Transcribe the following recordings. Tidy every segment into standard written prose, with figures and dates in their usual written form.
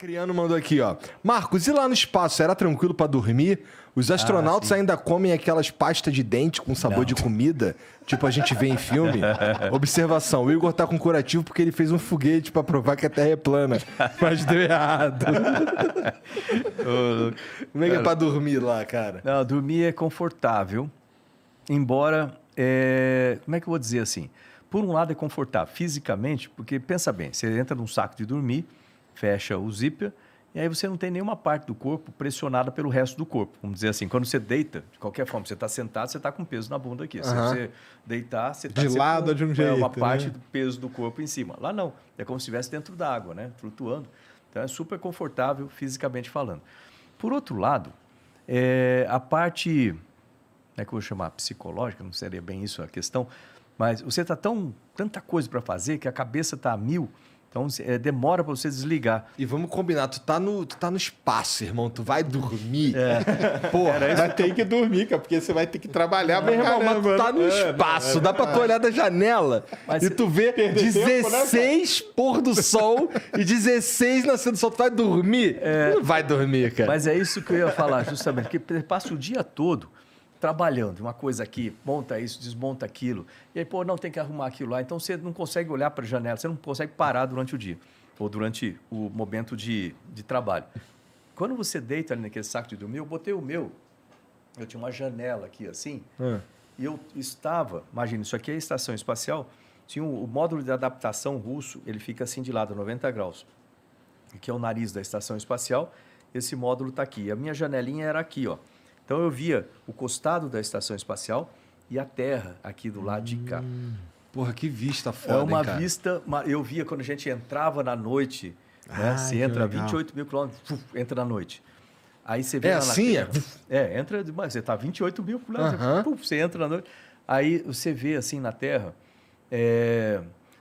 Criano mandou aqui, ó. Marcos, e lá no espaço, era tranquilo pra dormir? Os astronautas ainda comem aquelas pastas de dente com sabor de comida? Tipo a gente vê em filme? Observação, o Igor tá com curativo porque ele fez um foguete pra provar que a Terra é plana. Mas deu errado. Como é que é pra dormir lá, cara? Não, dormir é confortável. Embora, como é que eu vou dizer assim? Por um lado é confortável fisicamente, porque pensa bem, você entra num saco de dormir, fecha o zíper, e aí você não tem nenhuma parte do corpo pressionada pelo resto do corpo. Vamos dizer assim, quando você deita, de qualquer forma, você está sentado, você está com peso na bunda aqui. Se você deitar, você está de lado de um jeito, uma parte né? do peso do corpo em cima. Lá não, é como se estivesse dentro da água, né? Flutuando. Então é super confortável fisicamente falando. Por outro lado, a parte, como é que eu vou chamar? Psicológica, não seria bem isso a questão, mas você está tanta coisa para fazer que a cabeça está a mil. Então, demora para você desligar. E vamos combinar, tu tá no espaço, irmão. Tu vai dormir. Porra, Vai ter que dormir, cara, porque você vai ter que trabalhar meu pra irmão, mas tu tá no espaço. Dá pra tu olhar da janela e tu vê 16 pôr do sol e 16 nascendo do sol. Tu vai dormir? Não vai dormir, cara. Mas é isso que eu ia falar, justamente. Porque passa o dia todo trabalhando, uma coisa aqui, monta isso, desmonta aquilo. E aí, não, tem que arrumar aquilo lá. Então, você não consegue olhar para a janela, você não consegue parar durante o dia, ou durante o momento de trabalho. Quando você deita ali naquele saco de dormir, eu botei o meu, eu tinha uma janela aqui assim, e eu estava, imagina, isso aqui é a estação espacial, tinha o módulo de adaptação russo, ele fica assim de lado, 90 graus, que é o nariz da estação espacial, esse módulo está aqui. A minha janelinha era aqui, ó. Então, eu via o costado da estação espacial e a Terra aqui do lado de cá. Porra, que vista foda, É uma hein, cara? vista... Eu via quando a gente entrava na noite, né? Você entra 28 mil quilômetros, entra na noite. Aí você vê lá assim? na Terra. Entra demais. Você está 28 mil quilômetros, você entra na noite. Aí você vê assim na Terra...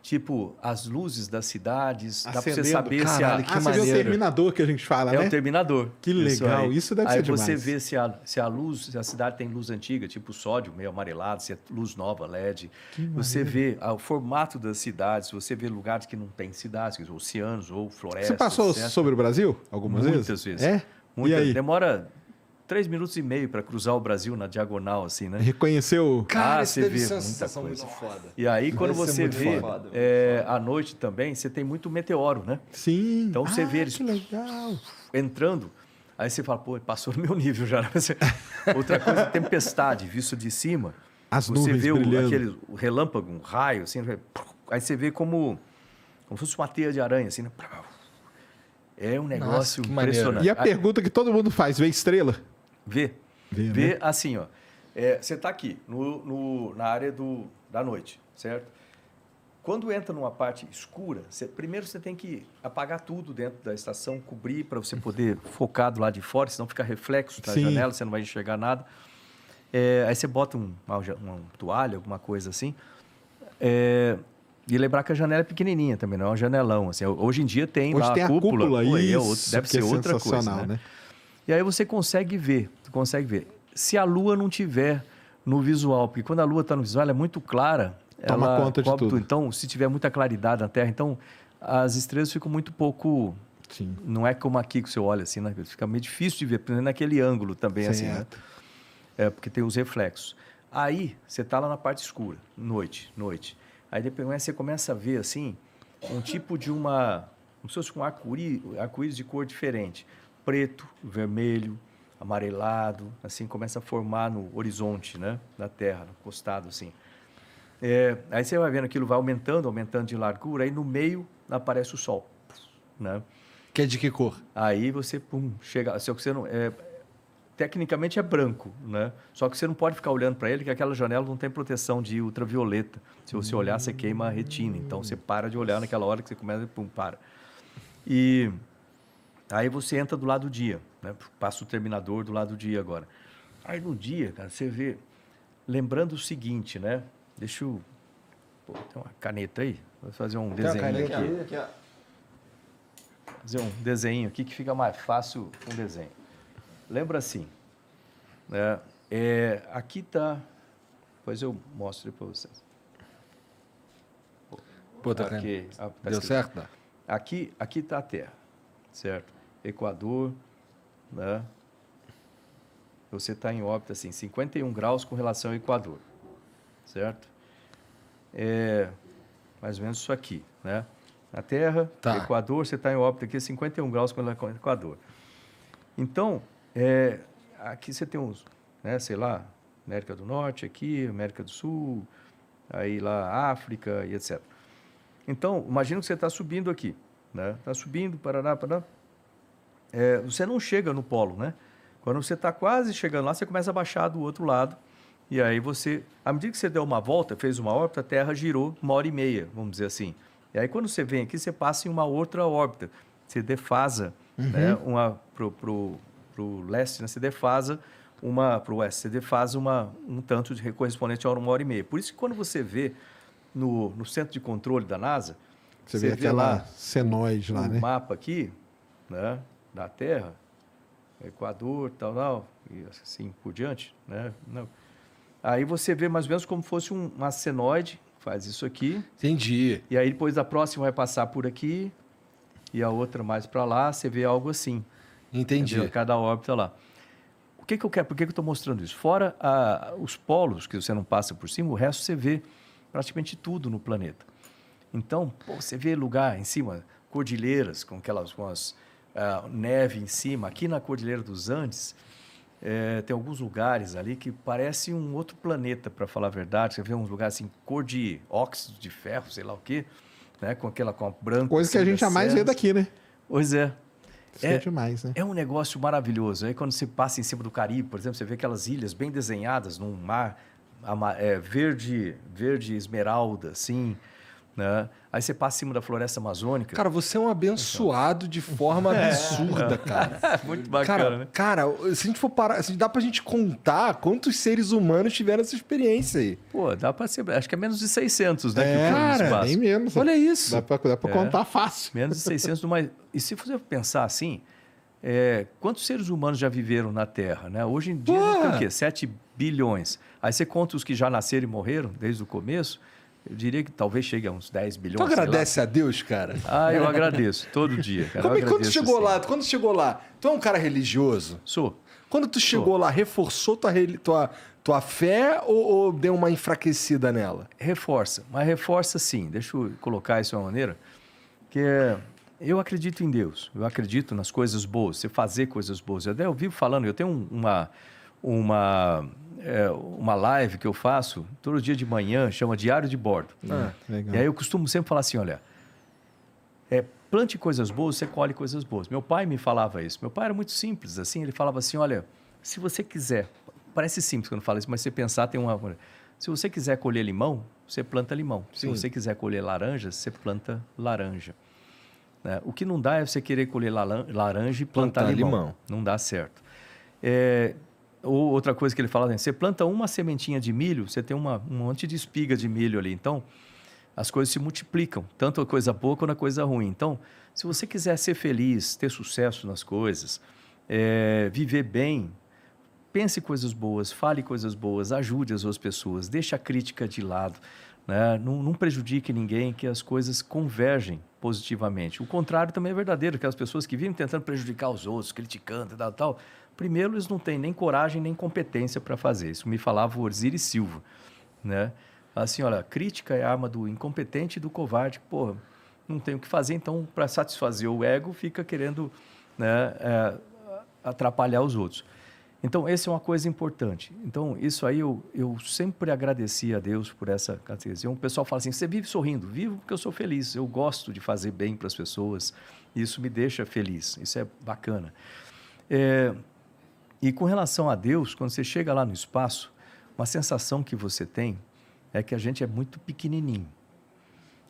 tipo, as luzes das cidades, dá para você saber caralho, se que você vê o terminador que a gente fala, né? É o terminador. Que legal, isso deve ser demais. Aí você vê se a luz, se a cidade tem luz antiga, tipo sódio, meio amarelado, se é luz nova, LED. Você vê o formato das cidades, você vê lugares que não tem cidades, oceanos ou florestas. Você passou etc. sobre o Brasil algumas vezes? Muitas vezes. É? Muitas. E aí? Demora 3 minutos e meio para cruzar o Brasil na diagonal, assim, né? Reconheceu? Cara, isso você deve vê ser uma muita sensação coisa. muito foda. E aí, quando Deve ser você muito vê foda. à noite também, você tem muito meteoro, né? Sim. Então, você vê eles que legal. entrando, aí você fala, pô, passou no meu nível já. Outra coisa, tempestade, visto de cima. As você nuvens vê brilhando. o relâmpago, um raio, assim, aí você vê como se fosse uma teia de aranha, assim, né? É um negócio que maneiro. impressionante. E a pergunta que todo mundo faz, vê estrela? Vê né? assim, ó. Você está aqui, na área da noite, certo? Quando entra numa parte escura, primeiro você tem que apagar tudo dentro da estação, cobrir para você poder focar do lado de fora, senão fica reflexo na janela, você não vai enxergar nada. Aí você bota uma toalha, alguma coisa assim. E lembrar que a janela é pequenininha também, não é um janelão. Assim. Hoje em dia tem lá a cúpula. Isso, deve ser outra coisa, sensacional, né? E aí você consegue ver. Se a Lua não tiver no visual, porque quando a Lua está no visual, ela é muito clara. Toma ela conta de cobre tudo. Então, se tiver muita claridade na Terra, então as estrelas ficam muito pouco... Sim. Não é como aqui que você olha assim, né? Fica meio difícil de ver, naquele ângulo também, assim, né? Porque tem os reflexos. Aí, você está lá na parte escura, noite. Aí depois você começa a ver, assim, um tipo de como se fosse um arco-íris de cor diferente. Preto, vermelho, amarelado, assim, começa a formar no horizonte, né? Da Terra, no costado, assim. Aí você vai vendo aquilo, vai aumentando de largura, aí no meio aparece o Sol, né? Que é de que cor? Aí você, chega... Só que você não... Tecnicamente é branco, né? Só que você não pode ficar olhando para ele, que aquela janela não tem proteção de ultravioleta. Se você olhar, você queima a retina. Então, você para de olhar naquela hora que você começa e para. E aí você entra do lado do dia, né? Passa o terminador do lado do dia agora. Aí no dia, cara, você vê... Lembrando o seguinte, né? Deixa eu... tem uma caneta aí? Vou fazer um desenho aqui. Fazer um desenho aqui que fica mais fácil um desenho. Lembra assim, né? Aqui está... Depois eu mostro para vocês. Pô, tá aqui, Deu certo? Não? Aqui está a Terra, certo? Equador, né? Você está em órbita, assim, 51 graus com relação ao Equador, certo? É mais ou menos isso aqui, né? Na Terra, Tá. Equador, você está em órbita aqui, 51 graus com relação ao Equador. Então, aqui você tem uns, né, sei lá, América do Norte aqui, América do Sul, aí lá África e etc. Então, imagina que você está subindo aqui, né? Está subindo, Paraná. Você não chega no polo, né? Quando você está quase chegando lá, você começa a baixar do outro lado. E aí você, à medida que você deu uma volta, fez uma órbita, a Terra girou 1h30, vamos dizer assim. E aí quando você vem aqui, você passa em uma outra órbita. Você defasa, né? Pro leste, né? Você defasa pro oeste. Você defasa um tanto de correspondente a 1h30. Por isso que quando você vê no centro de controle da NASA, Você vê aquela senoide lá, o né? mapa aqui, né, da Terra, Equador, tal, e assim por diante, né? Não. Aí você vê mais ou menos como fosse uma senoide, faz isso aqui, Entendi. e aí depois a próxima vai passar por aqui, e a outra mais para lá, você vê algo assim. Entendi. Entendeu? Cada órbita lá. O que eu quero? Por que eu estou mostrando isso? Fora os polos, que você não passa por cima, o resto você vê praticamente tudo no planeta. Então, você vê lugar em cima, cordilheiras com neve em cima. Aqui na Cordilheira dos Andes, tem alguns lugares ali que parece um outro planeta, para falar a verdade. Você vê uns lugares assim, cor de óxido de ferro, sei lá o quê, né? Com a branca. Coisa que a gente jamais vê daqui, né? Pois é. Isso é demais, né? É um negócio maravilhoso. Aí quando você passa em cima do Caribe, por exemplo, você vê aquelas ilhas bem desenhadas num mar verde esmeralda, assim, né? Aí você passa em cima da floresta amazônica. Cara, você é um abençoado de forma absurda, cara. Muito bacana, né? Cara, se a gente for parar, se dá pra gente contar quantos seres humanos tiveram essa experiência aí. Pô, dá pra ser... Acho que é menos de 600, né? que o Cara, espaço. nem menos. Olha isso. Dá pra contar fácil. Menos de 600 do mais... E se você pensar assim, quantos seres humanos já viveram na Terra, né? Hoje em dia tem o quê? 7 bilhões. Aí você conta os que já nasceram e morreram desde o começo, eu diria que talvez chegue a uns 10 bilhões. Tu agradece a Deus, cara? Eu agradeço, todo dia. Cara. Quando tu chegou lá, tu é um cara religioso? Sou. Quando tu chegou lá, reforçou tua fé ou deu uma enfraquecida nela? Reforça, mas reforça sim. Deixa eu colocar isso de uma maneira que eu acredito em Deus, eu acredito nas coisas boas, você fazer coisas boas. Eu vivo falando, eu tenho uma live que eu faço todo dia de manhã, chama Diário de Bordo. Legal. E aí eu costumo sempre falar assim, olha, plante coisas boas, você colhe coisas boas. Meu pai me falava isso. Meu pai era muito simples, assim, ele falava assim, olha, se você quiser, parece simples quando fala isso, mas se você pensar, se você quiser colher limão, você planta limão. Se você quiser colher laranja, você planta laranja. Né? O que não dá é você querer colher laranja e plantar limão. Não dá certo. Ou outra coisa que ele fala, você planta uma sementinha de milho, você tem um monte de espiga de milho ali. Então, as coisas se multiplicam, tanto a coisa boa quanto a coisa ruim. Então, se você quiser ser feliz, ter sucesso nas coisas, viver bem, pense coisas boas, fale coisas boas, ajude as outras pessoas, deixe a crítica de lado, né? Não prejudique ninguém, que as coisas convergem positivamente. O contrário também é verdadeiro, aquelas pessoas que vivem tentando prejudicar os outros, criticando e tal. Primeiro, eles não têm nem coragem nem competência para fazer. Isso me falava o Orziri Silva, né? Assim, olha, crítica é a arma do incompetente e do covarde. Pô, não tem o que fazer, então, para satisfazer o ego, fica querendo, né, atrapalhar os outros. Então, essa é uma coisa importante. Então, isso aí eu sempre agradeci a Deus por essa característica. O pessoal fala assim, você vive sorrindo? Vivo porque eu sou feliz. Eu gosto de fazer bem para as pessoas. E isso me deixa feliz. Isso é bacana. E com relação a Deus, quando você chega lá no espaço, uma sensação que você tem é que a gente é muito pequenininho.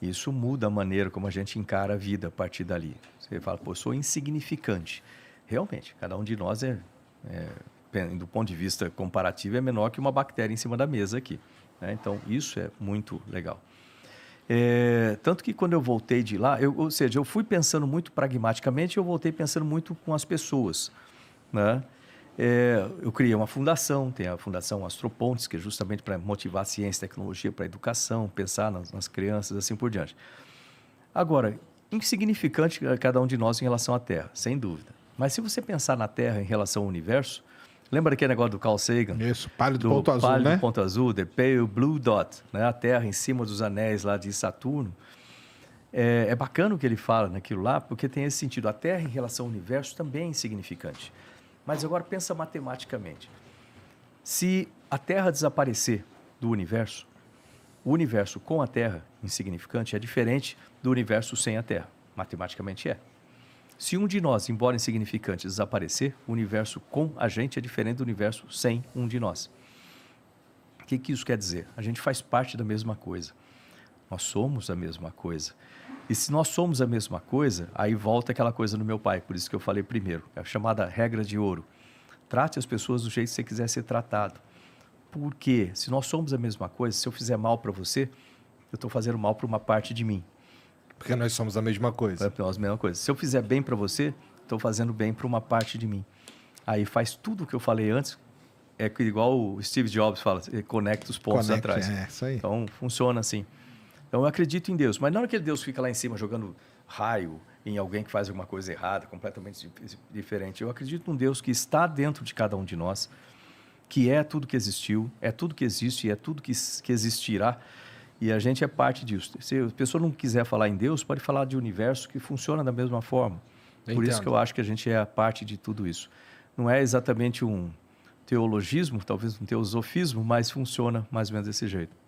Isso muda a maneira como a gente encara a vida a partir dali. Você fala, pô, eu sou insignificante. Realmente, cada um de nós do ponto de vista comparativo, é menor que uma bactéria em cima da mesa aqui, né? Então, isso é muito legal. Tanto que quando eu voltei de lá, ou seja, eu fui pensando muito pragmaticamente e eu voltei pensando muito com as pessoas, né? Eu criei uma fundação, tem a Fundação Astropontes, que é justamente para motivar a ciência e tecnologia para a educação, pensar nas crianças, assim por diante. Agora, insignificante cada um de nós em relação à Terra, sem dúvida. Mas se você pensar na Terra em relação ao universo, lembra aquele negócio do Carl Sagan? Isso, pálido Do ponto azul, pálido né? ponto azul, the pale blue dot, né? A Terra em cima dos anéis lá de Saturno. É bacana o que ele fala naquilo lá, porque tem esse sentido. A Terra em relação ao universo também é insignificante. Mas agora pensa matematicamente. Se a Terra desaparecer do universo, o universo com a Terra, insignificante, é diferente do universo sem a Terra. Matematicamente é. Se um de nós, embora insignificante, desaparecer, o universo com a gente é diferente do universo sem um de nós. O que isso quer dizer? A gente faz parte da mesma coisa. Nós somos a mesma coisa. E se nós somos a mesma coisa, aí volta aquela coisa no meu pai, por isso que eu falei primeiro, a chamada regra de ouro. Trate as pessoas do jeito que você quiser ser tratado. Por quê? Se nós somos a mesma coisa, se eu fizer mal para você, eu estou fazendo mal para uma parte de mim. Porque nós somos a mesma coisa. Nós a mesma coisa. Se eu fizer bem para você, estou fazendo bem para uma parte de mim. Aí faz tudo o que eu falei antes, é igual o Steve Jobs fala, conecta os pontos atrás. Isso aí. Então, funciona assim. Então, eu acredito em Deus, mas não é que Deus fica lá em cima jogando raio em alguém que faz alguma coisa errada, completamente diferente. Eu acredito num Deus que está dentro de cada um de nós, que é tudo que existiu, é tudo que existe e é tudo que existirá, e a gente é parte disso. Se a pessoa não quiser falar em Deus, pode falar de universo que funciona da mesma forma. Por isso que eu acho que a gente é a parte de tudo isso. Não é exatamente um teologismo, talvez um teosofismo, mas funciona mais ou menos desse jeito.